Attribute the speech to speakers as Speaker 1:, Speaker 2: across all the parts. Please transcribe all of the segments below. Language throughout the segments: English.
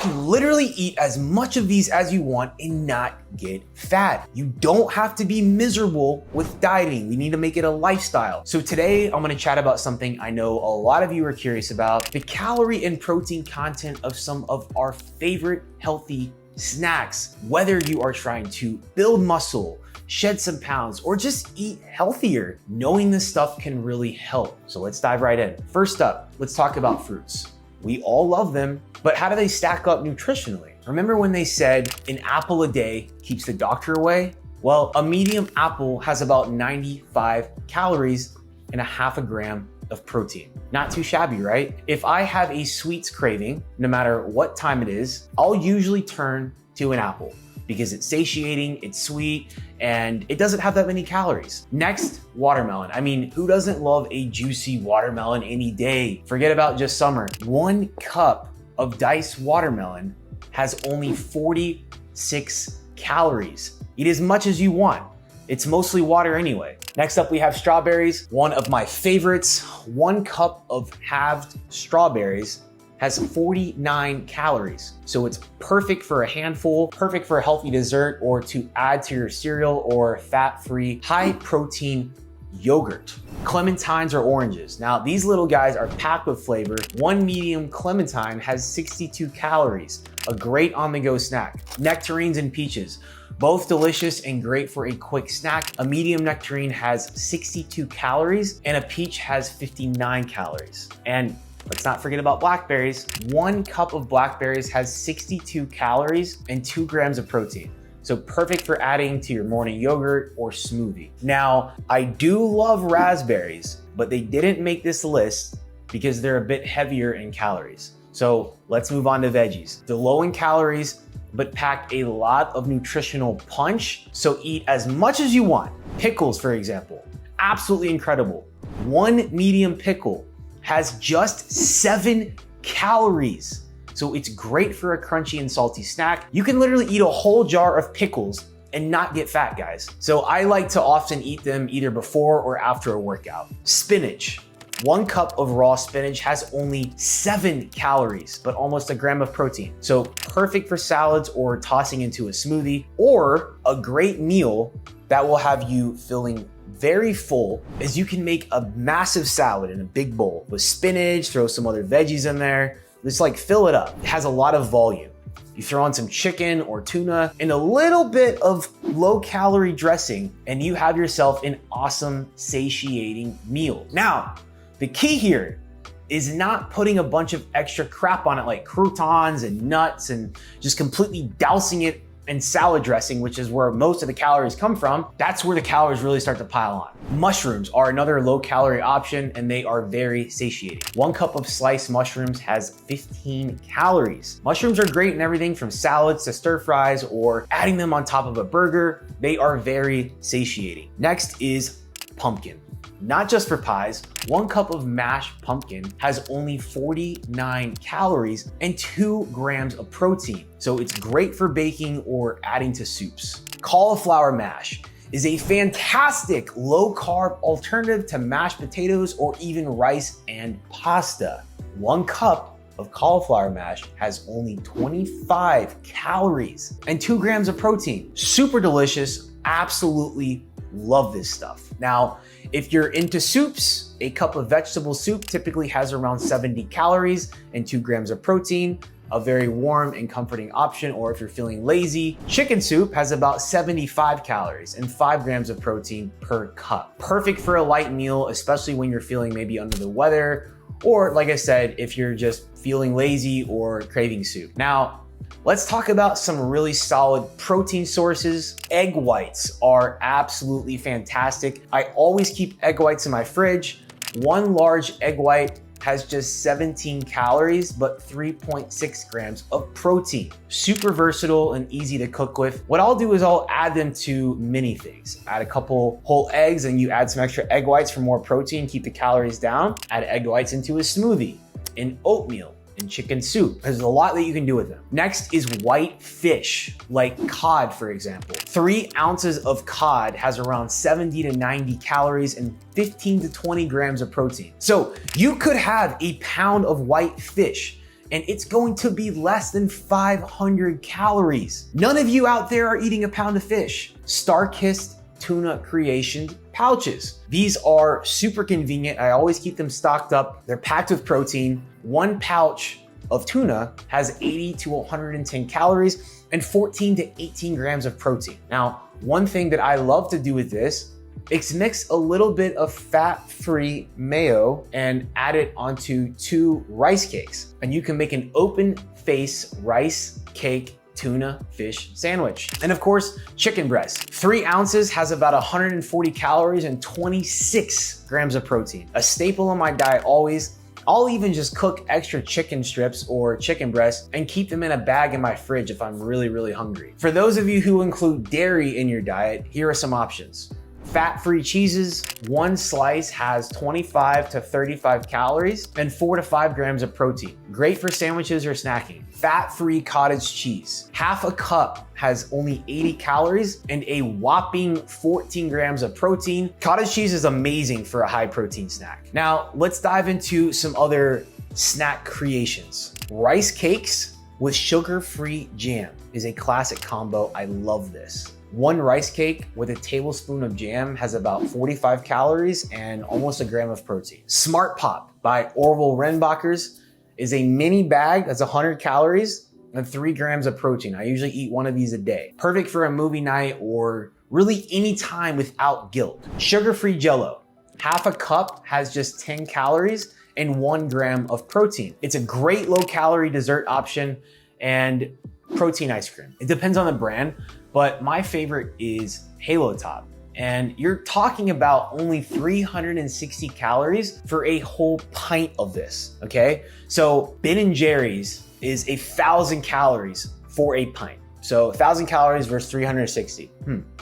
Speaker 1: can literally eat as much of these as you want and not get fat. You don't have to be miserable with dieting. We need to make it a lifestyle. So today I'm gonna chat about something I know a lot of you are curious about, the calorie and protein content of some of our favorite healthy snacks. Whether you are trying to build muscle, shed some pounds, or just eat healthier, knowing this stuff can really help. So let's dive right in. First up, let's talk about fruits. We all love them, but how do they stack up nutritionally? Remember when they said an apple a day keeps the doctor away? Well, a medium apple has about 95 calories and a half a gram of protein. Not too shabby, right? If I have a sweets craving, no matter what time it is, I'll usually turn to an apple because it's satiating, it's sweet, and it doesn't have that many calories. Next, watermelon. I mean, who doesn't love a juicy watermelon any day? Forget about just summer. 1 cup of diced watermelon has only 46 calories. Eat as much as you want. It's mostly water anyway. Next up, we have strawberries. One of my favorites. 1 cup of halved strawberries has 49 calories. So it's perfect for a handful, perfect for a healthy dessert, or to add to your cereal or fat-free, high-protein yogurt. Clementines or oranges. Now, these little guys are packed with flavor. 1 medium clementine has 62 calories, a great on-the-go snack. Nectarines and peaches. Both delicious and great for a quick snack. A medium nectarine has 62 calories and a peach has 59 calories. And let's not forget about blackberries. 1 cup of blackberries has 62 calories and 2 grams of protein. So perfect for adding to your morning yogurt or smoothie. Now, I do love raspberries, but they didn't make this list because they're a bit heavier in calories. So let's move on to veggies. They're low in calories, but pack a lot of nutritional punch. So eat as much as you want. Pickles, for example, absolutely incredible. 1 medium pickle has just 7 calories. So it's great for a crunchy and salty snack. You can literally eat a whole jar of pickles and not get fat, guys. So I like to often eat them either before or after a workout. Spinach. 1 cup of raw spinach has only 7 calories, but almost a gram of protein. So perfect for salads or tossing into a smoothie, or a great meal that will have you feeling very full, as you can make a massive salad in a big bowl with spinach, throw some other veggies in there, just like fill it up. It has a lot of volume. You throw on some chicken or tuna and a little bit of low-calorie dressing, and you have yourself an awesome, satiating meal. Now, the key here is not putting a bunch of extra crap on it like croutons and nuts and just completely dousing it in salad dressing, which is where most of the calories come from. That's where the calories really start to pile on. Mushrooms are another low-calorie option, and they are very satiating. 1 cup of sliced mushrooms has 15 calories. Mushrooms are great in everything from salads to stir fries or adding them on top of a burger. They are very satiating. Next is pumpkin. Not just for pies, 1 cup of mashed pumpkin has only 49 calories and 2 grams of protein. So it's great for baking or adding to soups. Cauliflower mash is a fantastic low-carb alternative to mashed potatoes or even rice and pasta. 1 cup of cauliflower mash has only 25 calories and 2 grams of protein. Super delicious, absolutely love this stuff. Now, if you're into soups, a cup of vegetable soup typically has around 70 calories and 2 grams of protein, a very warm and comforting option. Or if you're feeling lazy, chicken soup has about 75 calories and 5 grams of protein per cup. Perfect for a light meal, especially when you're feeling maybe under the weather, or like I said, if you're just feeling lazy or craving soup. Now, let's talk about some really solid protein sources. Egg whites are absolutely fantastic. I always keep egg whites in my fridge. 1 large egg white has just 17 calories, but 3.6 grams of protein. Super versatile and easy to cook with. What I'll do is I'll add them to many things. Add a couple whole eggs and you add some extra egg whites for more protein, keep the calories down. Add egg whites into a smoothie, in oatmeal, and chicken soup. There's a lot that you can do with them. Next is white fish, like cod, for example. 3 ounces of cod has around 70 to 90 calories and 15 to 20 grams of protein. So you could have a pound of white fish and it's going to be less than 500 calories. None of you out there are eating a pound of fish. Star-Kissed Tuna Creation pouches. These are super convenient. I always keep them stocked up. They're packed with protein. One pouch of tuna has 80 to 110 calories and 14 to 18 grams of protein. Now, one thing that I love to do with this is mix a little bit of fat-free mayo and add it onto 2 rice cakes. And you can make an open face rice cake tuna fish sandwich. And of course, chicken breast. 3 ounces has about 140 calories and 26 grams of protein. A staple on my diet always. I'll even just cook extra chicken strips or chicken breasts and keep them in a bag in my fridge if I'm really, really hungry. For those of you who include dairy in your diet, here are some options. Fat-free cheeses, 1 slice has 25 to 35 calories and 4 to 5 grams of protein. Great for sandwiches or snacking. Fat-free cottage cheese. Half a cup has only 80 calories and a whopping 14 grams of protein. Cottage cheese is amazing for a high protein snack. Now, let's dive into some other snack creations. Rice cakes with sugar-free jam is a classic combo. I love this. 1 rice cake with a tablespoon of jam has about 45 calories and almost a gram of protein. Smart Pop by Orville Redenbacher's is a mini bag that's 100 calories and 3 grams of protein. I usually eat 1 of these a day. Perfect for a movie night or really any time without guilt. Sugar-free Jell-O. Half a cup has just 10 calories and 1 gram of protein. It's a great low-calorie dessert option and protein ice cream. It depends on the brand, but my favorite is Halo Top. And you're talking about only 360 calories for a whole pint of this, okay? So Ben & Jerry's is 1,000 calories for a pint. So 1,000 calories versus 360.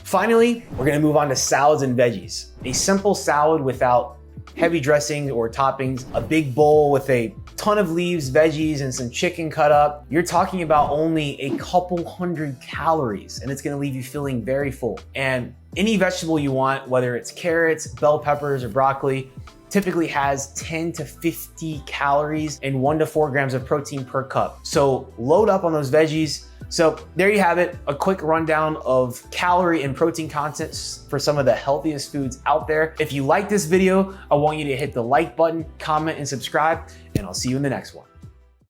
Speaker 1: Finally, we're gonna move on to salads and veggies. A simple salad without heavy dressings or toppings, a big bowl with a ton of leaves, veggies, and some chicken cut up. You're talking about only a couple hundred calories, and it's gonna leave you feeling very full. And any vegetable you want, whether it's carrots, bell peppers, or broccoli, typically has 10 to 50 calories and 1 to 4 grams of protein per cup. So load up on those veggies. So there you have it, a quick rundown of calorie and protein content for some of the healthiest foods out there. If you like this video, I want you to hit the like button, comment, and subscribe, and I'll see you in the next one.